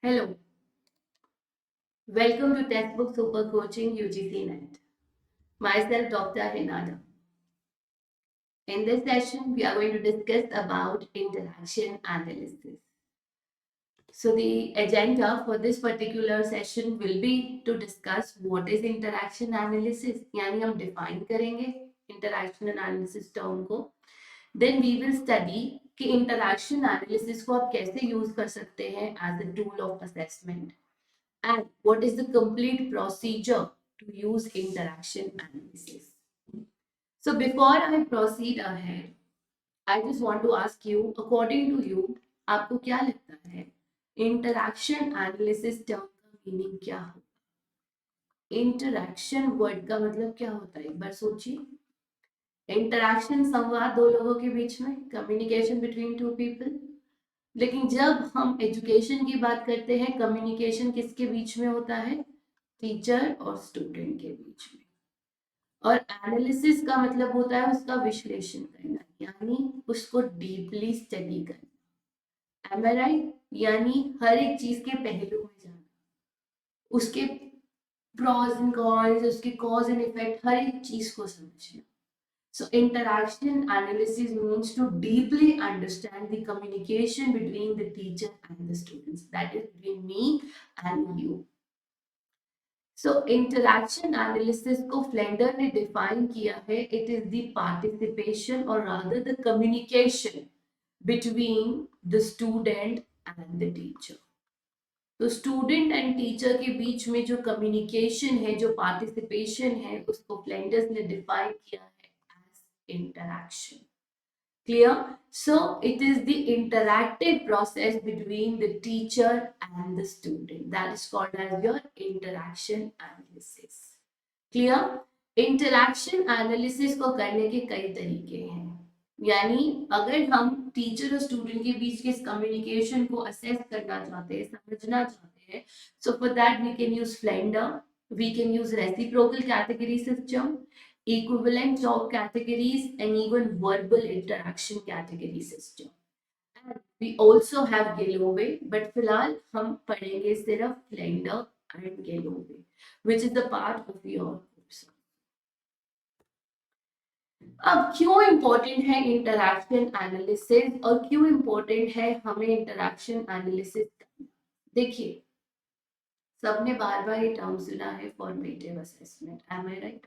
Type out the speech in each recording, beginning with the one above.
Hello, welcome to Textbook Super Coaching UGC Net. Myself, Dr. Hinada. In this session, we are going to discuss about interaction analysis. So, the agenda for this particular session will be to discuss what is interaction analysis. यानी हम define करेंगे interaction analysis term को. Then we will study कि interaction analysis को आप कैसे use कर सकते हैं as a tool of assessment. And what is the complete procedure to use interaction analysis. So before I proceed ahead, I just want to ask you, according to you, आपको क्या लगता है interaction analysis term का meaning क्या हो? Interaction word का मतलब क्या होता है? एक बार सोचिए. इंटरैक्शन संवाद दो लोगों के बीच में, कम्युनिकेशन बिटवीन टू पीपल. लेकिन जब हम एजुकेशन की बात करते हैं, कम्युनिकेशन किसके बीच में होता है? टीचर और स्टूडेंट के बीच में. और एनालिसिस का मतलब होता है उसका विश्लेषण करना, यानी उसको डीपली स्टडी करना. एम आई राइट? यानी हर एक चीज के पहलू में जाना, उसके प्रॉस एंड कॉन्स, उसके कॉज एंड इफेक्ट, हर एक चीज को समझना. So interaction analysis means to deeply understand the communication between the teacher and the students. That is between me and you. So interaction analysis को फ्लेंडर ने define किया है. It is the participation or rather the communication between the student and the teacher. तो student and teacher के बीच में जो communication है, जो पार्टिसिपेशन है, उसको फ्लेंडर्स ने डिफाइन किया है as interaction. Clear? So it is the interactive process between the teacher and the student. That is called as your interaction analysis. Clear? Interaction analysis को करने के कई तरीके हैं. यानी अगर हम टीचर और स्टूडेंट के बीच के कम्युनिकेशन को असेस करना चाहते हैं, समझना चाहते हैं, so for that we can use Flender, we can use reciprocal category system, equivalent job categories, and even verbal interaction category system. And we also have Galloway, but फिलहाल हम पढ़ेंगे सिर्फ Flender and Galloway, which is the part of your course. अब क्यों important है interaction analysis और क्यों important है हमें इंटरैक्शन एनालिसिस करना? देखिए, सबने बार बार ये टर्म सुना है फॉर्मेटिव असेसमेंट. एम आई राइट?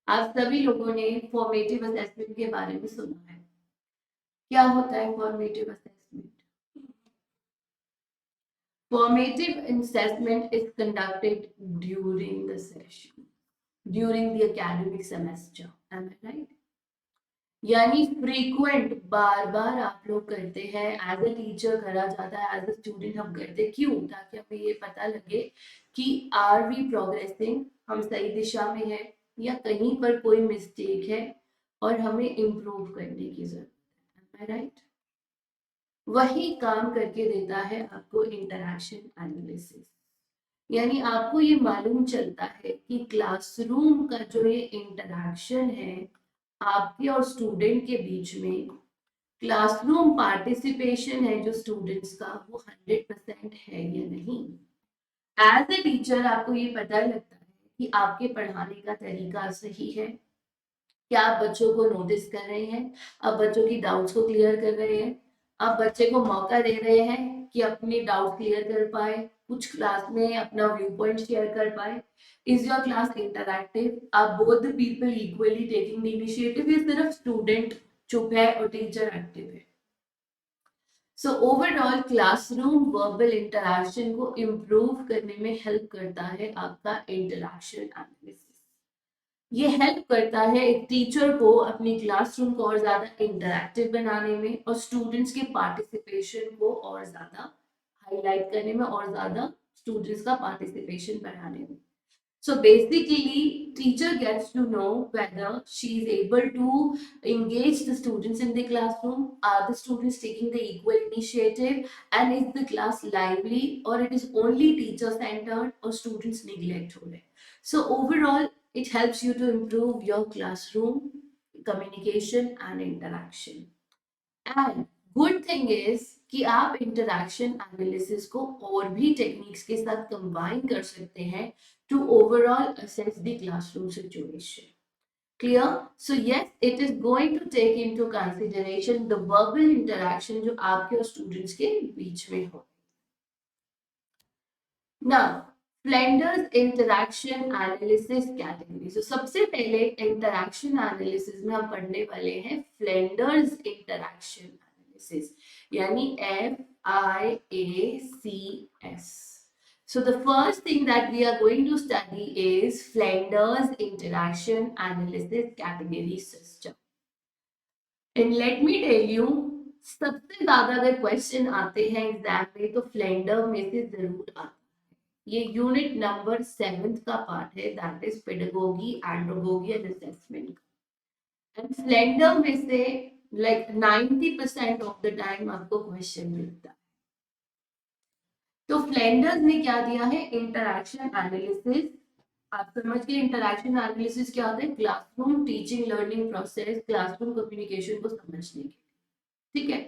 आप सभी लोगों ने फॉर्मेटिव असेसमेंट के बारे में सुना है. क्या होता है formative assessment? Formative assessment is conducted during the session, during the academic semester. Am I right? यानी फ्रीक्वेंट, बार बार आप लोग करते हैं. एज अ टीचर करा जाता है, एज अ स्टूडेंट हम करते क्यों? ताकि हमें ये पता लगे कि आर वी प्रोग्रेसिंग, हम सही दिशा में है या कहीं पर कोई मिस्टेक है और हमें इम्प्रूव करने की जरूरत है. राइट? वही काम करके देता है आपको इंटरैक्शन एनालिसिस. यानी आपको ये मालूम चलता है कि क्लासरूम का जो ये इंटरैक्शन है आपके और स्टूडेंट के बीच में, क्लासरूम पार्टिसिपेशन है जो स्टूडेंट्स का, वो 100% है या नहीं. एज ए टीचर आपको ये पता लगता है कि आपके पढ़ाने का तरीका सही है, क्या आप बच्चों को नोटिस कर रहे हैं, आप बच्चों की डाउट्स को क्लियर कर रहे हैं, आप बच्चे को मौका दे रहे हैं कि अपनी डाउट क्लियर कर पाए, कुछ क्लास में अपना व्यू पॉइंट शेयर कर पाए. Is your class interactive? आप both the people equally taking the initiative या सिर्फ स्टूडेंट चुप है और टीचर एक्टिव है? So overall classroom verbal interaction को इम्प्रूव करने में हेल्प करता है आपका इंटरैक्शन एनालिसिस. ये हेल्प करता है एक टीचर को अपनी क्लासरूम को और ज्यादा इंटरैक्टिव बनाने में और स्टूडेंट्स के पार्टिसिपेशन को और ज्यादा हाईलाइट करने में और ज्यादा स्टूडेंट्स का पार्टिसिपेशन बढ़ाने में. So basically, teacher gets to know whether she is able to engage the students in the classroom. Are the students taking the equal initiative? And is the class lively, or it is only teacher centered, or students neglect हो रहे? So overall, it helps you to improve your classroom communication and interaction. And good thing is कि आप interaction analysis को और भी techniques के साथ combine कर सकते हैं to overall assess the classroom situation. Clear? So yes, it is going to take into consideration the verbal interaction जो आपके और स्टूडेंट्स के बीच में हो. Now, Flinders interaction analysis category. So सबसे पहले interaction analysis में हम पढ़ने वाले हैं Flinders interaction analysis, यानी FIACS. So the first thing that we are going to study is Flinders interaction analysis category system. And let me tell you, सबसे ज्यादा अगर क्वेश्चन आते हैं एग्जाम में तो फ्लेंडर में से जरूर आते हैं. ये यूनिट नंबर 7 का पार्ट है, that is pedagogy, andragogy and assessment. And Flander में से लाइक 90% ऑफ द टाइम आपको क्वेश्चन मिलता है. तो फ्लेंडर्स ने क्या दिया है, इंटरैक्शन एनालिसिस. आप समझ गए इंटरैक्शन एनालिसिस क्या होता है, classroom teaching learning process, classroom communication को समझने के. ठीक है.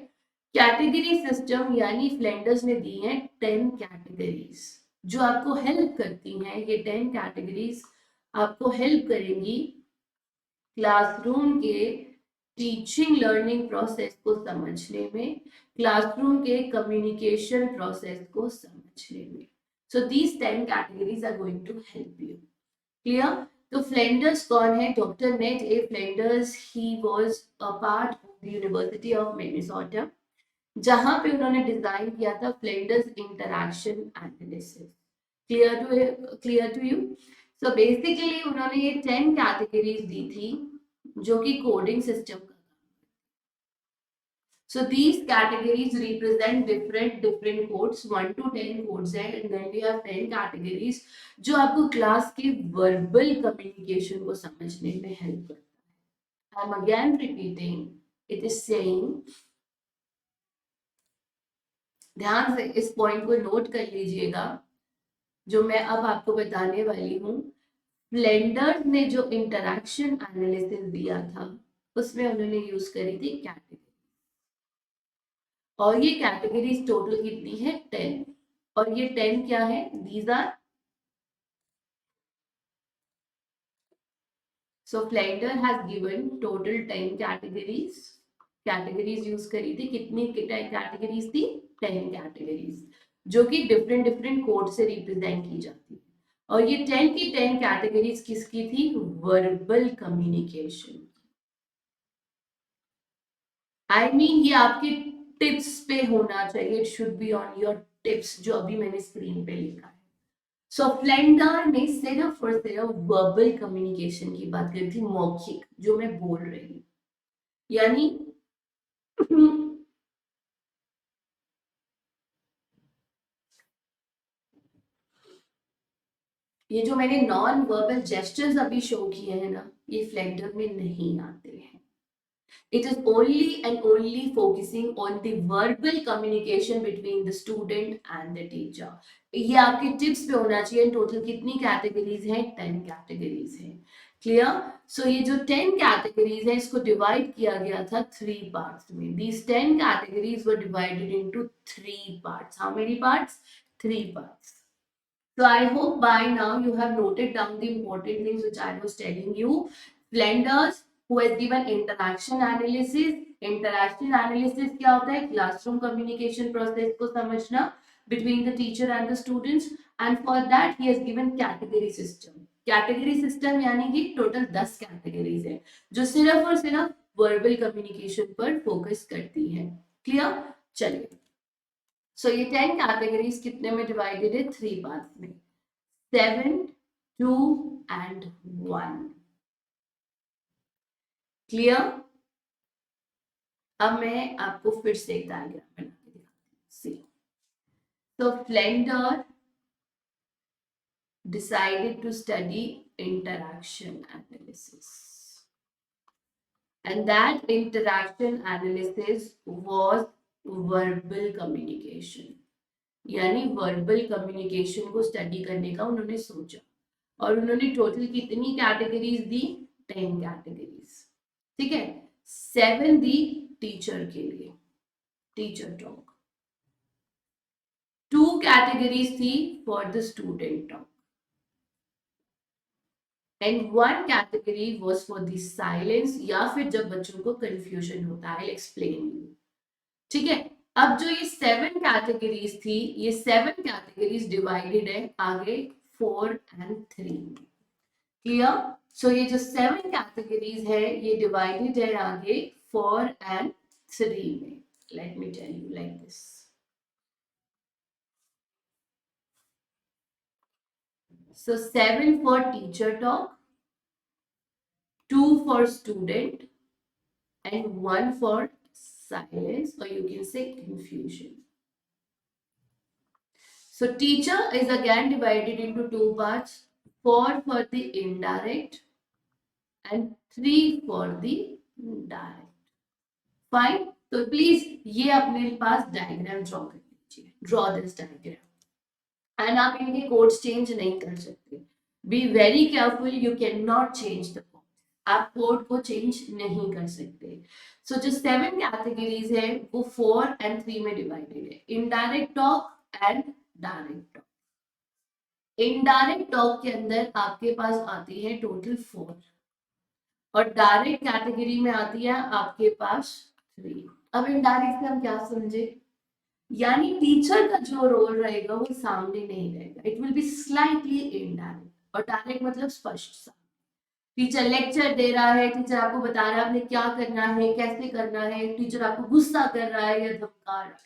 कैटेगरी सिस्टम यानी फ्लेंडर्स ने दी है 10 कैटेगरीज जो आपको हेल्प करती हैं. ये 10 कैटेगरीज आपको हेल्प करेंगी क्लासरूम के टीचिंग लर्निंग प्रोसेस को समझने में, क्लासरूम के कम्युनिकेशन प्रोसेस को समझने में. So these 10 categories are going to help you. Clear? तो फ्लेंडर्स कौन है, doctor Ned A Flanders. He was a part of the university of Minnesota, जहां पे उन्होंने डिजाइन किया था Flanders interaction analysis. Clear to you? So basically उन्होंने ये 10 कैटेगरीज दी थी जो कि कोडिंग सिस्टम का. So these categories represent different codes, 1 to 10 codes है, and then we have 10 categories जो आपको क्लास के वर्बल कम्युनिकेशन को समझने में हेल्प करता है. I'm again repeating, it is saying, ध्यान से इस पॉइंट को नोट कर लीजिएगा जो मैं अब आपको बताने वाली हूँ. फ्लेंडर्स ने जो इंटरैक्शन एनालिसिस दिया था उसमें उन्होंने यूज करी थी कैटेगरी, और ये कैटेगरीज टोटल कितनी है, 10. और ये 10 क्या है, these are. So Flander has given total 10 categories use करी थी. कितनी कैटेगरीज थी, 10 कैटेगरीज जो कि डिफरेंट कोड से रिप्रेजेंट की जाती है. और ये 10 की 10 कैटेगरीज किसकी थी, वर्बल कम्युनिकेशन. आई मीन ये आपके टिप्स पे होना चाहिए, it should be on your tips जो अभी मैंने स्क्रीन पे लिखा है. सो फ्लेंडर ने सिर्फ और सिर्फ वर्बल कम्युनिकेशन की बात करी थी, मौखिक जो मैं बोल रही हूँ. यानी ये जो मैंने नॉन वर्बल जेस्चर्स अभी शो किए हैं ना, ये फ्लेंडर में नहीं आते हैं. It is only and only focusing on the verbal communication between the student and the teacher. ये आपके टिप्स पे होना चाहिए. टोटल कितनी कैटेगरीज हैं, 10 कैटेगरीज हैं. क्लियर? सो ये जो 10 कैटेगरीज है इसको डिवाइड किया गया था 3 पार्ट्स में. These 10 categories were divided into 3 parts. How many parts? 3 parts. So I hope by now you have noted down the important things which I was telling you. Flinders who has given interaction analysis. Interaction analysis क्या होता है, classroom communication process को समझना between the teacher and the students, and for that he has given category system. Category system यानी कि total 10 categories है जो सिर्फ और सिर्फ वर्बल कम्युनिकेशन पर फोकस करती है. क्लियर? चलिए. सो ये 10 कैटेगरीज कितने में डिवाइडेड है, 3 पार्ट्स में, 7, 2 and 1. क्लियर? अब मैं आपको फिर से एक डायग्राम बना के दिखाती हूँ. सी, तो Flander decided to study interaction analysis, and that interaction analysis was verbal communication. यानी वर्बल कम्युनिकेशन को स्टडी करने का उन्होंने सोचा, और उन्होंने टोटल कितनी कैटेगरीज दी, 10 कैटेगरीज. ठीक है. 7 दी टीचर के लिए, टीचर टॉक. कैटेगरीज थी for the student talk and one category was for the silence, या फिर जब बच्चों को कंफ्यूजन होता है। एक्सप्लेन यू, ठीक है। अब जो ये 7 कैटेगरीज थी, ये 7 कैटेगरीज डिवाइडेड है आगे 4 एंड 3। क्लियर? सो ये जो 7 कैटेगरीज है ये डिवाइडेड है आगे 4 एंड 3 में। Let me tell you like this. So 7 for teacher talk, 2 for student, and 1 for silence, or you can say confusion. So teacher is again divided into 2 parts, 4 for the indirect and 3 for the direct. Fine. तो please ये अपने पास diagram draw कर लीजिए, draw this diagram. And आप इनके codes change नहीं कर सकते। Be very careful, you can not change the code, आप कोड को चेंज नहीं कर सकते। सो जो 7 कैटेगरीज है वो 4 एंड 3 में डिवाइडेड है, indirect talk and direct talk. Indirect talk के अंदर आपके पास आती है टोटल 4 और डायरेक्ट कैटेगरी में आती है आपके पास 3। अब इनडायरेक्ट से हम क्या समझे, यानी टीचर का जो रोल रहेगा वो सामने नहीं रहेगा, it will be slightly indirect. और डायरेक्ट मतलब स्पष्ट सा, टीचर लेक्चर दे रहा है, टीचर आपको बता रहा है आपने क्या करना है, कैसे करना है, टीचर आपको गुस्सा कर रहा है या धमका रहा है,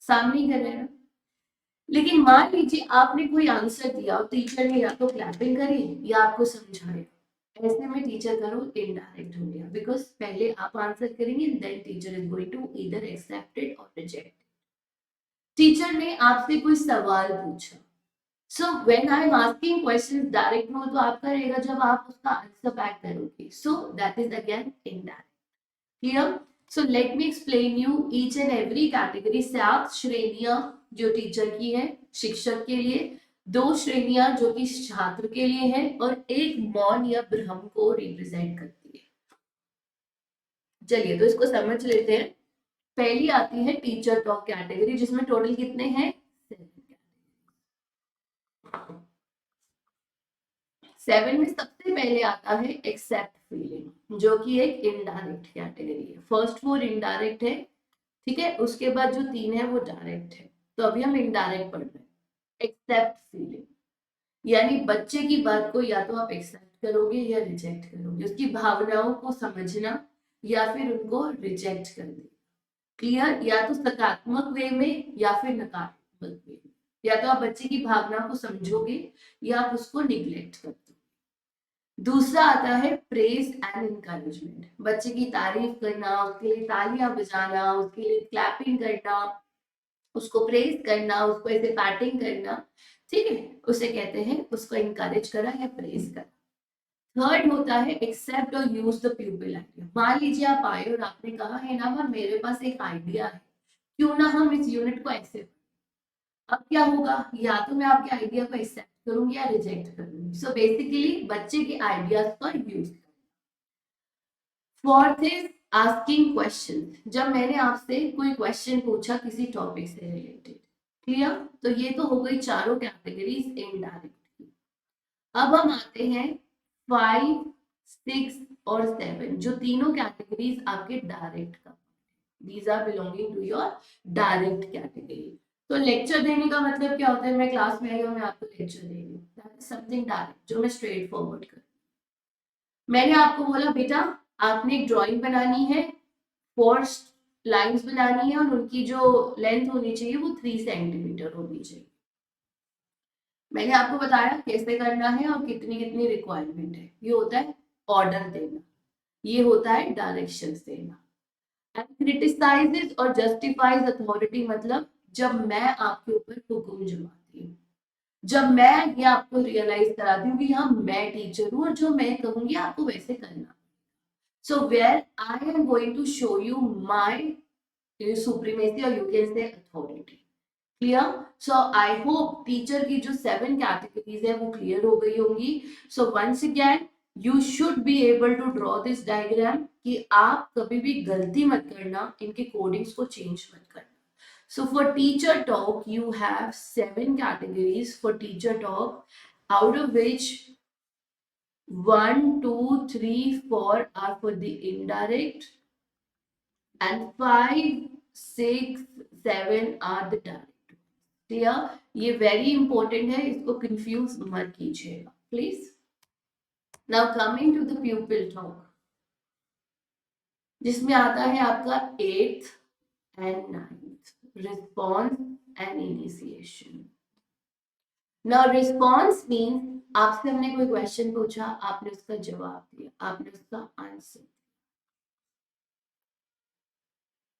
सामने कर रहे हैं। लेकिन मान लीजिए आपने कोई आंसर दिया और टीचर ने या तो क्लैपिंग करी या आपको समझाया, ऐसे में टीचर का रोल इनडायरेक्ट हो गया, बिकॉज पहले आप आंसर करेंगे then teacher is going to either accept it और रिजेक्ट। टीचर ने आपसे कोई सवाल पूछा, so when I am asking questions direct में तो आपका रहेगा जब आप उसका आंसर बैक करोगे, so that is again indirect. Clear? So let me explain you each and every category. 7 श्रेणियां जो टीचर की है, शिक्षक के लिए, 2 श्रेणियां जो कि छात्र के लिए है, और एक मौन या भ्रम को रिप्रेजेंट करती है। चलिए तो इसको समझ लेते हैं। पहली आती है टीचर टॉक कैटेगरी, जिसमें टोटल कितने हैं, 7 में सबसे पहले आता है एक्सेप्ट फीलिंग, जो कि एक इनडायरेक्ट कैटेगरी है। फर्स्ट 4 इनडायरेक्ट है, ठीक है, उसके बाद जो 3 है वो डायरेक्ट है। तो अभी हम इनडायरेक्ट पढ़ रहे हैं। एक्सेप्ट फीलिंग यानी बच्चे की बात को या तो आप एक्सेप्ट करोगे या रिजेक्ट करोगे, उसकी भावनाओं को समझना या फिर उनको रिजेक्ट कर देना। क्लियर? या तो सकारात्मक वे में या फिर नकारात्मक वे में, या तो आप बच्चे की भावना को समझोगे या आप उसको निग्लेक्ट कर दोगे। दूसरा आता है प्रेज एंड इनकरेजमेंट, बच्चे की तारीफ करना, उसके लिए तालियां बजाना, उसके लिए क्लैपिंग करना, उसको प्रेज करना, उसको ऐसे पैटिंग करना, ठीक है, उसे कहते हैं, उसको इनकरेज करा या प्रेज करा। थर्ड होता है एक्सेप्ट और यूज द प्यूपिल आइडिया। मान लीजिए आप आए और आपने कहा है ना मैम मेरे पास एक आइडिया है, क्यों ना हम इस यूनिट को ऐसे। अब क्या होगा, या तो मैं आपके आइडिया को एक्सेप्ट करूंगी या रिजेक्ट करूंगी। सो बेसिकली बच्चे के आइडियाज का use. Fourth is asking question, जब मैंने आपसे कोई क्वेश्चन पूछा किसी टॉपिक से रिलेटेड। क्लियर? तो ये तो हो गई चारों कैटेगरीज इनडायरेक्ट की। अब हम आते हैं 5, 6 और 7, जो तीनों कैटेगरीज आपके डायरेक्ट का। These are belonging to your direct category. तो लेक्चर देने का मतलब क्या होता है, मैं क्लास में आई हूँ, मैं आपको लेक्चर दे रही हूँ, दैट इज समथिंग डायरेक्ट, जो मैं स्ट्रेट फॉरवर्ड कर। मैंने आपको बोला बेटा आपने एक ड्राइंग बनानी है, 4 लाइंस बनानी है और उनकी जो लेंथ होनी चाहिए वो 3 सेंटीमीटर होनी चाहिए। मैंने आपको बताया कैसे करना है और कितनी कितनी रिक्वायरमेंट है। ये होता है ऑर्डर देना, ये होता है डायरेक्शंस देना। एंड क्रिटिसाइजेस और जस्टिफाइज अथॉरिटी, मतलब जब मैं आपके ऊपर हुक्म जमाती हूँ, जब मैं ये आपको रियलाइज कराती हूँ कि हाँ मैं टीचर हूँ और जो मैं कहूंगी आपको वैसे करना। So where I am going to show you my supremacy और you can say authority. Clear? So I hope teacher की जो 7 कैटेगरीज है वो क्लियर हो गई होंगी। So once again you should be able to draw this diagram, कि आप कभी भी गलती मत करना, इनके कोडिंग्स को चेंज मत करना। So for teacher talk, you have 7 categories for teacher talk, out of which 1, 2, 3, 4 are for the indirect, and 5, 6, 7 are the direct. Clear? ये वेरी इंपॉर्टेंट है, इसको कंफ्यूज मत कीजिएगा please. Now coming to the pupil talk, जिसमें आता है आपका 8th and 9th, response and initiation. Now response means आपसे हमने कोई क्वेश्चन पूछा, आपने उसका जवाब दिया, आपने उसका आंसर.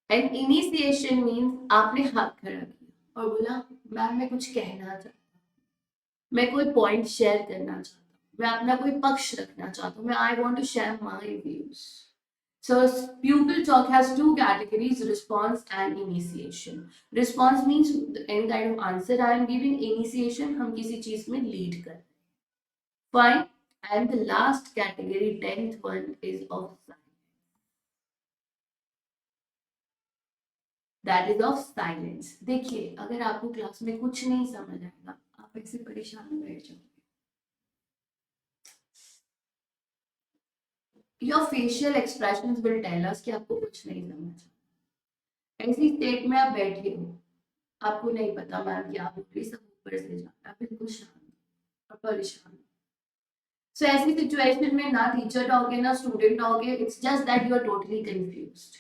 एंड इनिशिएशन मीन्स आपने हाथ खड़ा किया और बोला मैम मैं कुछ कहना चाहता हूँ, मैं कोई पॉइंट शेयर करना चाहता हूँ, मैं अपना कोई पक्ष रखना चाहता हूँ, मैं I want to share my views. So pupil talk has 2 categories, response and initiation. Response means any kind of answer I am giving. Initiation हम किसी चीज में lead कर. Fine. And the last category, 10th one, is of silence. That is of silence. देखिए अगर आपको class में कुछ नहीं समझ आएगा, आप ऐसे परेशान बैठ जाओगे. Your facial expressions will tell us कि आपको कुछ नहीं समझ. ऐसी स्टेट में आप बैठे हो, आपको नहीं पता मैम क्या बोल रही, सब ऊपर से जा रहा है, बिल्कुल शांत और परेशान. सो ऐसी सिचुएशन में ना टीचर टॉक है ना स्टूडेंट टॉक है, it's just that you are totally confused.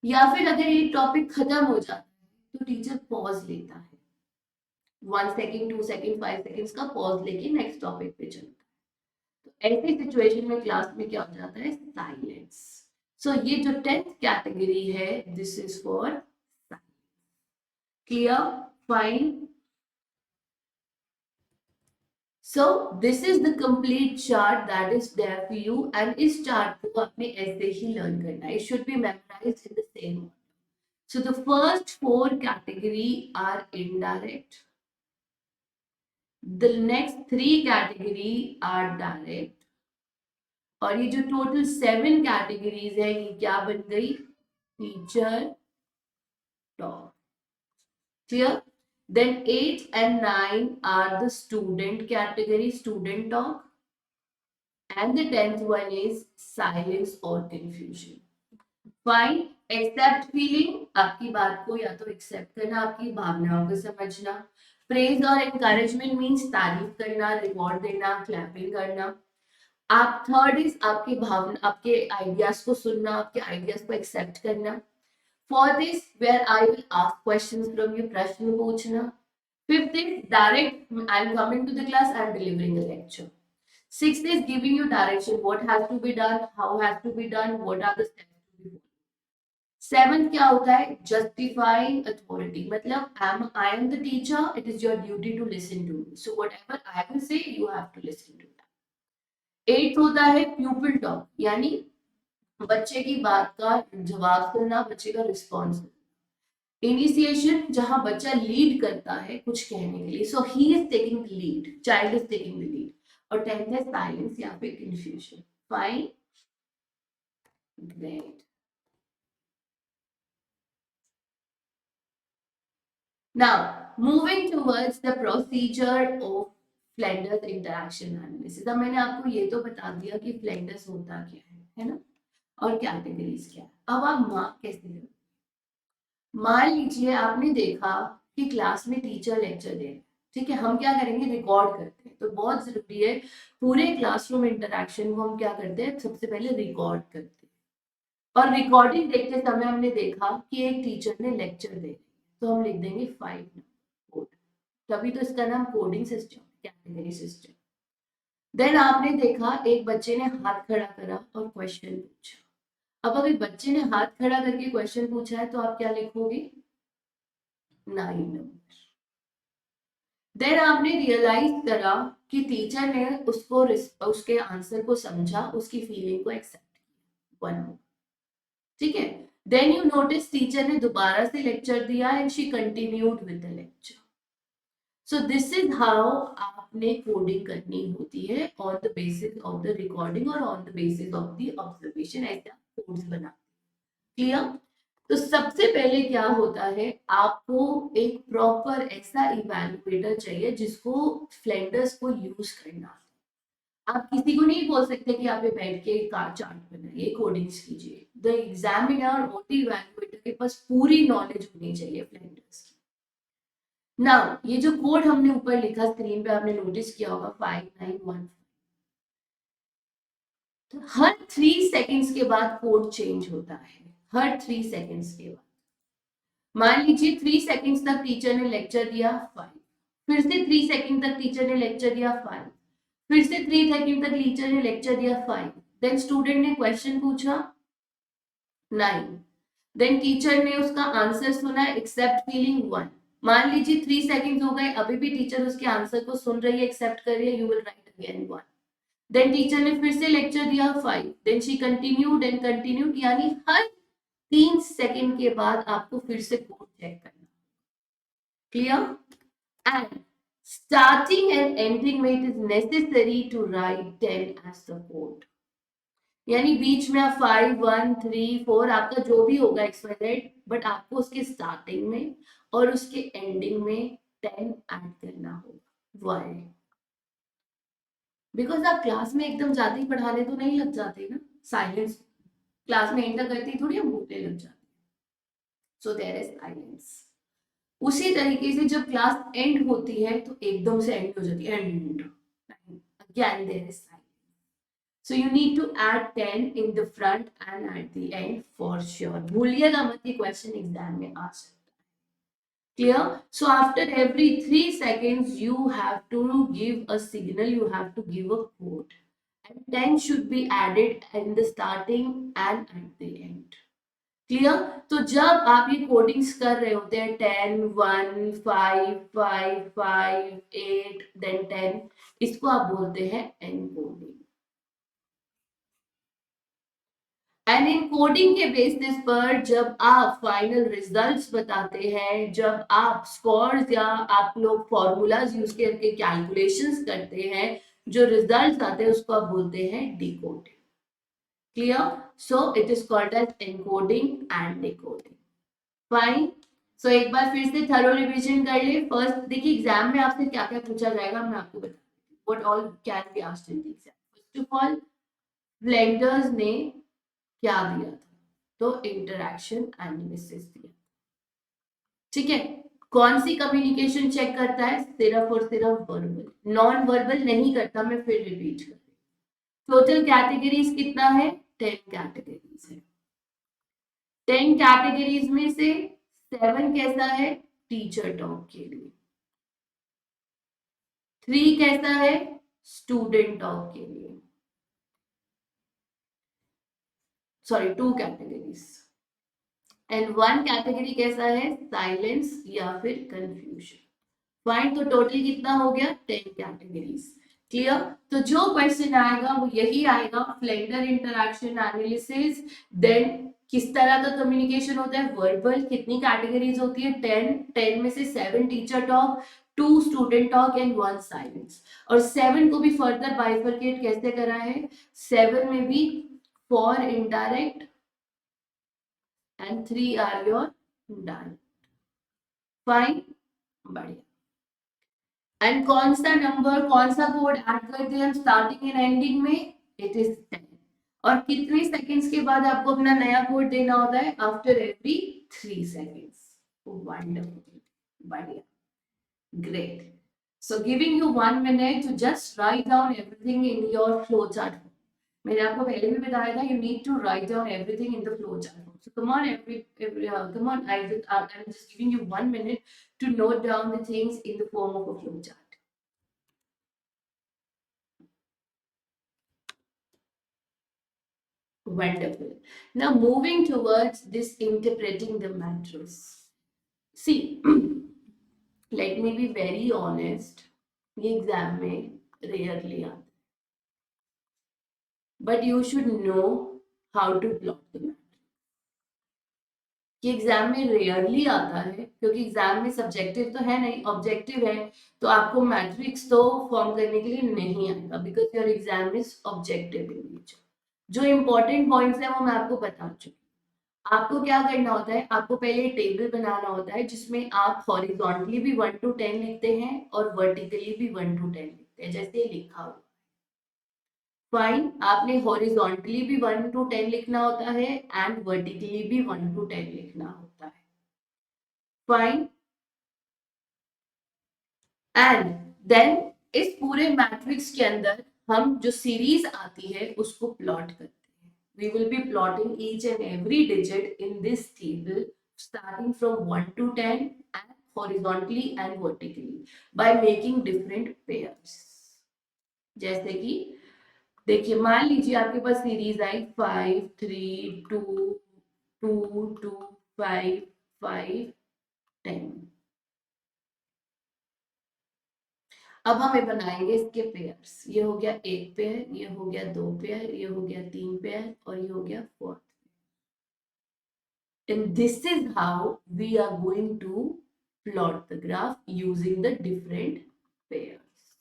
या फिर अगर ये टॉपिक खत्म हो जाता है तो टीचर पॉज लेता है, 1 सेकेंड 2 सेकेंड 5 सेकेंड्स का पॉज लेके नेक्स्ट टॉपिक पे चलता है. तो ऐसी सिचुएशन में क्लास में क्या हो जाता है, साइलेंस. सो ये जो 10th कैटेगरी है, this is for silence. Clear? Fine. So this is the complete chart that is there for you, and इस chart को आपने ऐसे ही learn करना है. It should be memorized in the same order. So the first 4 category are indirect. The next 3 category are direct. और ये जो total 7 categories है, ये क्या बन गई, teacher talk. Clear? Then 8 and 9 are the student category, student talk. And the 10th one is silence or confusion. Fine. Accept feeling, आपकी बात को या तो accept करना, आपकी भावनाओं को समझना. Praise और encouragement means तारीफ करना, reward देना, clapping करना. आप third is आपकी भावना, आपके ideas को सुनना, आपके ideas को accept करना. For this, where I will ask questions from you, प्रश्न पूछना. Fifth is direct, I am coming to the class, I am delivering a lecture. Sixth is giving you direction, what has to be done, how has to be done, what are the steps to be followed. Seventh क्या होता है, justifying authority, मतलब I am the teacher, it is your duty to listen to me, so whatever I will say you have to listen to that. Eighth होता है pupil talk, यानी बच्चे की बात का जवाब सुनना, बच्चे का रिस्पॉन्स. इनिशिएशन, जहां बच्चा लीड करता है कुछ कहने के लिए, so he is taking the lead, child is taking the lead. और 10th है साइलेंस या फिर confusion. Fine, great. Now moving towards the procedure of Flanders interaction analysis. अब मैंने आपको ये तो बता दिया कि फ्लेंडर्स होता क्या है ना, और कैटेगरीज क्या है. अब आप मार्क कैसे करें. मान लीजिए आपने देखा कि क्लास में टीचर लेक्चर दे रहे हैं, ठीक है, हम क्या करेंगे, रिकॉर्ड करते हैं. तो बहुत जरूरी है, पूरे क्लासरूम इंटरैक्शन को हम क्या करते हैं, सबसे पहले रिकॉर्ड करते हैं. और रिकॉर्डिंग देखते समय हमने देखा कि एक टीचर ने लेक्चर दे, तो हम लिख देंगे 5 कोड. तभी तो इसका नाम coding system, category system. Then आपने देखा एक बच्चे ने हाथ खड़ा करा और क्वेश्चन पूछा. अब अगर बच्चे ने हाथ खड़ा करके क्वेश्चन पूछा है तो आप क्या लिखोगे, 9 नंबर. देन आपने रियलाइज करा कि टीचर ने उसको उसके आंसर को समझा, उसकी फीलिंग को एक्सेप्ट किया, 1 नंबर. ठीक है. देन यू नोटिस टीचर ने दोबारा से लेक्चर दिया and she continued with the lecture. So this is how आपने कोडिंग करनी होती है, on the basis of the recording और on the basis of the observation. ऐसे आप कोड्स बनाते. क्लियर? तो सबसे पहले क्या होता है, आपको एक प्रॉपर ऐसा इवैल्यूएटर चाहिए जिसको फ्लेंडर्स को यूज करना है। आप किसी को नहीं बोल सकते कि आप ये बैठ के कार चार्ट बनाइए, कोडिंग्स कीजिए। द एग्जामिनर और द इवैल्यूएटर के पास पूरी नॉलेज होनी चाहिए फ्लेंडर्स की। नाउ ये जो कोड हमने ऊपर लिखा स्क्रीन पे आपने नोटिस किया होगा 5915, तो हर 3 सेकेंड्स के बाद कोड चेंज होता है, हर 3 सेकेंड्स के बाद। मान लीजिए 3 सेकेंड्स तक टीचर ने लेक्चर दिया 5, फिर से 3 सेकेंड तक टीचर ने लेक्चर दिया 5, फिर से 3 सेकेंड तक टीचर ने लेक्चर दिया 5, देन स्टूडेंट ने क्वेश्चन पूछा 9, देन टीचर ने उसका आंसर सुना एक्सेप्ट फीलिंग 1। मान लीजिए 3 सेकेंड हो गए, अभी भी टीचर उसके आंसर को सुन रही है, एक्सेप्ट कर रही है, you will write again 1। Then teacher ने फिर से लेक्चर दिया 5, then she continued and continued, यानी हर 3 सेकेंड के बाद आपको फिर से कोड चेक करना। Clear? And starting and ending में it is necessary to write 10 as the code, यानी बीच में आप 5 1 3 4 आपका जो भी होगा XYZ, बट आपको उसके स्टार्टिंग में और उसके एंडिंग में 10 ऐड करना होगा। वाई? बिकॉज आप क्लास में एकदम जाते ही पढ़ाने तो नहीं लग जाते ना, साइलेंस क्लास में एंटर करते ही थोड़ी हम भूलने लग जाते, सो देयर इज साइलेंस। उसी तरीके से जब क्लास एंड होती है तो एकदम से एंड हो जाती है, and again there is silence. So you need to add 10 in the front and at the end for sure. भूलिएगा मत, ये क्वेश्चन एग्जाम में आ सकता है। Clear? So after every 3 seconds, you have to give a signal, you have to give a code. And 10 should be added in the starting and at the end. Clear? तो जब आप ये codings कर रहे होते हैं 10 1 5 5 5 8 then 10, इसको आप बोलते हैं एनकोडिंग। एंड इन कोडिंग के बेसिस पर जब आप फाइनल रिजल्ट्स बताते हैं, जब आप स्कोर्स या आप लोग फॉर्मूलाज यूज करके कैलकुलेशंस करते हैं, जो रिजल्ट्स आते हैं उसको आप बोलते हैं decoding. Clear? So it is called as encoding and decoding. Fine. So एक बार फिर से थरो रिवीजन कर ले। फर्स्ट देखिए एग्जाम में आपसे क्या क्या पूछा जाएगा मैं आपको बता देती हूँ, what all can be asked in the exam. First of all blenders ने क्या दिया था, तो इंटरैक्शन एनालिसिस दिया। ठीक है, कौन सी कम्युनिकेशन चेक करता है, सिर्फ और सिर्फ वर्बल, नॉन वर्बल नहीं करता। मैं फिर रिपीट कर रही हूँ। टोटल कैटेगरीज कितना है, 10 कैटेगरीज है। 10 कैटेगरीज में से 7 कैसा है, टीचर टॉक के लिए, 3 कैसा है, स्टूडेंट टॉक के लिए, सॉरी 2 कैटेगरीज, एंड 1 कैटेगरी कैसा है, साइलेंस या फिर कंफ्यूजन। फाइन, तो टोटल कितना हो गया, 10 कैटेगरीज। क्लियर? तो जो क्वेश्चन आएगा वो यही आएगा, फ्लेंडर इंटरैक्शन एनालिसिस। देन किस तरह का कम्युनिकेशन होता है, वर्बल, कितनी कैटेगरीज होती है, 10 में से 7 teacher talk, 2 student talk and 1 silence. और 7 को भी फर्दर बाइफरकेट कैसे करा है, 7 में भी 4 indirect and 3 are your direct. Fine, बढ़िया। एंड कौन सा नंबर, कौन सा कोड ऐड करते हैं हम स्टार्टिंग एंड एंडिंग में, इट इज 10। और कितने सेकंड्स के बाद आपको अपना नया कोड देना होता है, आफ्टर एवरी 3 सेकंड्स। वंडरफुल, बढ़िया, great. So giving you 1 minute to just write down everything in your flowchart. मैंने आपको पहले भी बताया था, you need to write down everything in the flowchart. So come on, come on, I'm just giving you 1 minute to note down the things in the form of a flowchart. Wonderful. Now moving towards this interpreting the matrix. See, let me be very honest, ये exam में rarely आता है, but you should know how to plot the matrix. कि exam में rarely आता है क्योंकि exam में सब्जेक्टिव तो है नहीं, ऑब्जेक्टिव है, तो आपको मैट्रिक्स तो फॉर्म करने के लिए नहीं आएगा, because your exam is objective in nature. जो इंपॉर्टेंट पॉइंट्स है वो मैं आपको बता चुकी। आपको क्या करना होता है, आपको पहले टेबल बनाना होता है जिसमें आप हॉरिजॉन्टली भी 1 to 10 लिखते हैं और वर्टिकली भी 1 to 10 लिखते हैं, जैसे ये लिखा हुआ। फाइन, आपने हॉरिजॉन्टली भी 1 to 10 लिखना होता है एंड वर्टिकली भी 1 to 10 लिखना होता है। फाइन, एंड देन इस पूरे मैट्रिक्स के अंदर हम जो सीरीज आती है उसको प्लॉट करते हैं। We will be plotting each and every digit in this table starting from 1 to 10 and horizontally and vertically by making different pairs. जैसे कि देखिए, मान लीजिए आपके पास सीरीज आई 5 3 2 2 2 5 5 10। अब हम ये बनाएंगे इसके पेयर्स। ये हो गया एक पेयर, ये हो गया दो पेयर, ये हो गया तीन पेयर और ये हो गया fourth. And this is how we are going to plot the graph using the different pairs.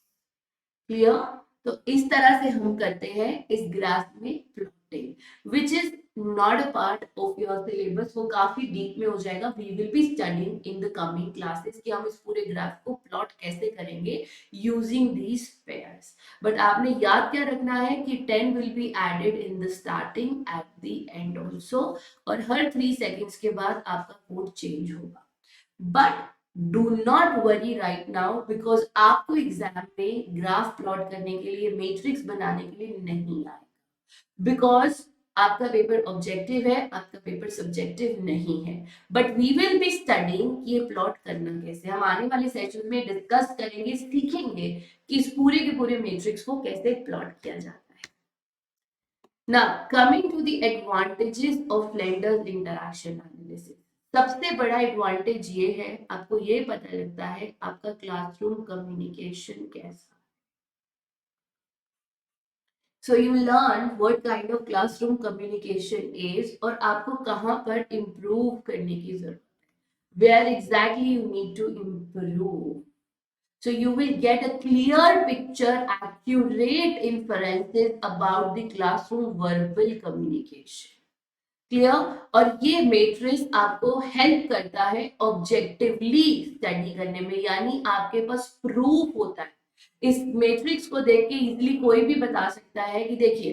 Clear? तो इस तरह से हम करते हैं इस ग्राफ में plotting, which is not a part of your syllabus. वो काफी डीप में हो जाएगा। We will be studying in the coming classes कि हम इस पूरे ग्राफ को प्लॉट कैसे करेंगे यूजिंग दीज पेयर्स। बट आपने याद क्या रखना है कि 10 will be added in the starting at the end also, और हर 3 सेकेंड्स के बाद आपका कोड चेंज होगा। But do not worry right now, because आपको एग्जाम में ग्राफ प्लॉट करने के लिए, मैट्रिक्स बनाने के लिए नहीं आएगा, बिकॉज आपका पेपर ऑब्जेक्टिव है, आपका पेपर सब्जेक्टिव नहीं है। But we will be studying ये प्लॉट करना कैसे। हम आने वाले सेशन में डिस्कस करेंगे, सीखेंगे कि इस पूरे के पूरे मैट्रिक्स को कैसे प्लॉट किया जाता है। Now coming to the advantages of Flanders interaction analysis. सबसे बड़ा एडवांटेज ये है, आपको ये पता लगता है आपका क्लासरूम कम्युनिकेशन कैसा। So you learn what kind of classroom communication is, और आपको कहां पर इंप्रूव करने की जरूरत है, where exactly you need to improve. So you will get a clear picture, accurate inferences about the classroom verbal communication. Clear? और ये मैट्रिक्स आपको हेल्प करता है ऑब्जेक्टिवली स्टडी करने में, यानी आपके पास प्रूफ होता है। इस मैट्रिक्स को देख के इजिली कोई भी बता सकता है कि देखिए,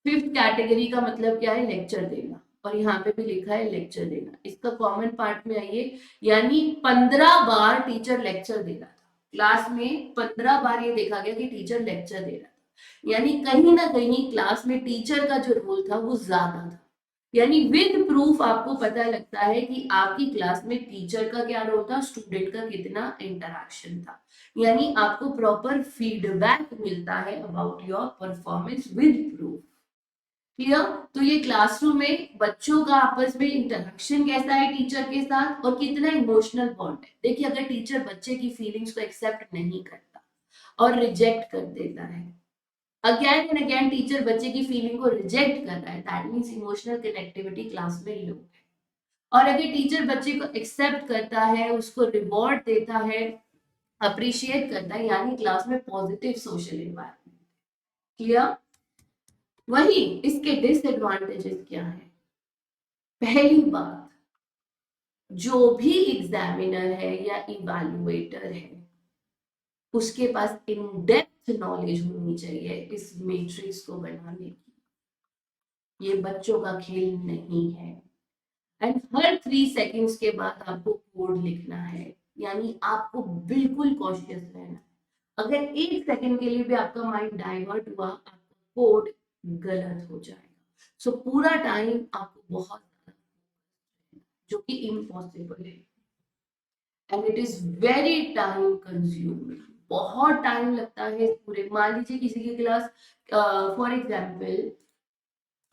फिफ्थ कैटेगरी का मतलब क्या है, लेक्चर देना, और यहाँ पे भी लिखा है लेक्चर देना। इसका कॉमन पार्ट में आइए, यानी 15 बार टीचर लेक्चर दे रहा था क्लास में। 15 बार ये देखा गया कि टीचर लेक्चर दे रहा था, यानी कहीं ना कहीं क्लास में टीचर का जो रोल था वो ज्यादा था। यानी विद प्रूफ आपको पता लगता है कि आपकी क्लास में टीचर का क्या रोल था, स्टूडेंट का कितना इंटरैक्शन था। यानी आपको प्रॉपर फीडबैक मिलता है about your performance with proof. Clear? तो ये क्लासरूम में बच्चों का आपस में इंटरेक्शन कैसा है टीचर के साथ, और कितना इमोशनल बॉन्ड है। देखिए, अगर टीचर बच्चे की फीलिंग्स को एक्सेप्ट नहीं करता और रिजेक्ट कर देता है, अगेन एंड अगेन टीचर बच्चे की फीलिंग को रिजेक्ट कर रहा है, that means emotional connectivity class में लो है। और अगर टीचर बच्चे को एक्सेप्ट करता है, उसको रिवॉर्ड देता है, अप्रिशिएट करता है, यानी क्लास में पॉजिटिव सोशल एनवायरनमेंट। क्लियर? वही इसके डिसएडवांटेजेस क्या है। पहली बात, जो भी एग्जामिनर है या इवैल्यूएटर है, उसके पास इन डेप्थ नॉलेज होनी चाहिए इस मैट्रिक्स को बनाने की। ये बच्चों का खेल नहीं है। एंड हर 3 सेकेंड्स के बाद आपको कोड लिखना है, यानी आपको बिल्कुल कॉशियस रहना है। अगर 1 सेकेंड के लिए भी आपका माइंड डाइवर्ट हुआ, आपका कोड गलत हो जाएगा। सो पूरा टाइम आपको बहुत, जो कि इम्पॉसिबल है, and it is very time consuming. बहुत टाइम लगता है इस पूरे। मान लीजिए किसी की क्लास, फॉर एग्जाम्पल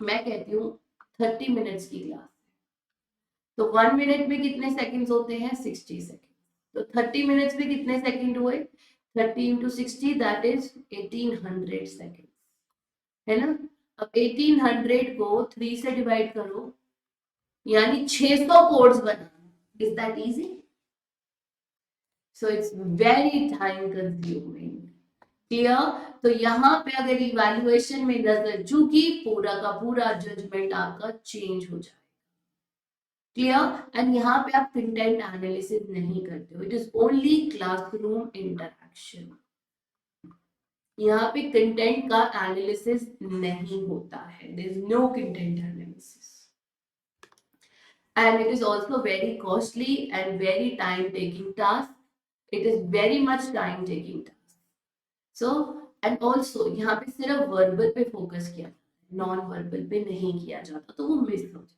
मैं कहती हूँ 30 मिनट्स की क्लास, तो 1 मिनट में कितने सेकंड्स होते हैं, 60 सेकंड। तो 30 मिनट्स में कितने सेकंड हुए, 30 into 60 दैट इज 1800 सेकंड, है ना। अब 1800 को 3 से डिवाइड करो, यानी 600 codes banana. Is that easy? So it's very time consuming. Clear? तो यहाँ पे अगर इवैल्यूएशन में नजर झुकी, पूरा का पूरा जजमेंट आपका चेंज हो जाए। क्लियर। एंड यहाँ पे आप कंटेंट एनालिसिस नहीं करते हो, it is only classroom interaction. यहाँ पे कंटेंट का एनालिसिस नहीं होता है, there is no content analysis, and it is also very costly and very time taking task. It is very much time taking task. So and also यहाँ पे सिर्फ verbal पे फोकस किया, नॉन वर्बल पे नहीं किया जाता, तो वो मिस हो जाता।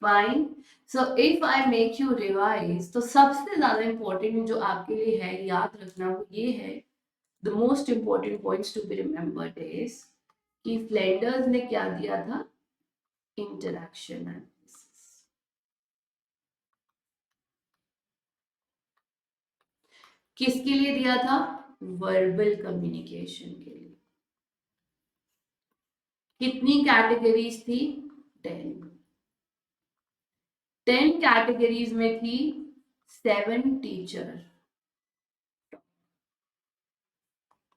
Fine. So if I make you revise, तो सबसे ज्यादा इंपॉर्टेंट जो आपके लिए है याद रखना वो ये है, the most important points to be remembered is कि फ्लेंडर्स ने क्या दिया था, इंटरैक्शन एनालिसिस। किसके लिए दिया था, वर्बल कम्युनिकेशन के लिए। कितनी कैटेगरीज थी, 10। 10 कैटेगरीज में थी 7 टीचर,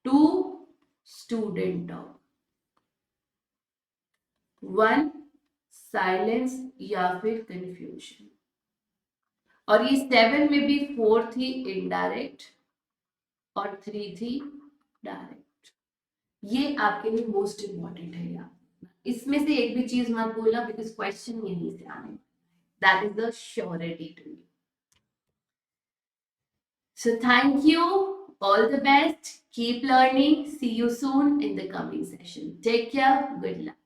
2 स्टूडेंट टॉक, 1 साइलेंस या फिर कंफ्यूजन, और ये 7 में भी 4 थी इनडायरेक्ट और 3 थी डायरेक्ट। ये आपके लिए मोस्ट इंपॉर्टेंट है यार, इसमें से एक भी चीज मत बोलना बिकॉज क्वेश्चन यहीं से आने, that is the surety to you. So thank you, all the best, keep learning, see you soon in the coming session. Take care, good luck.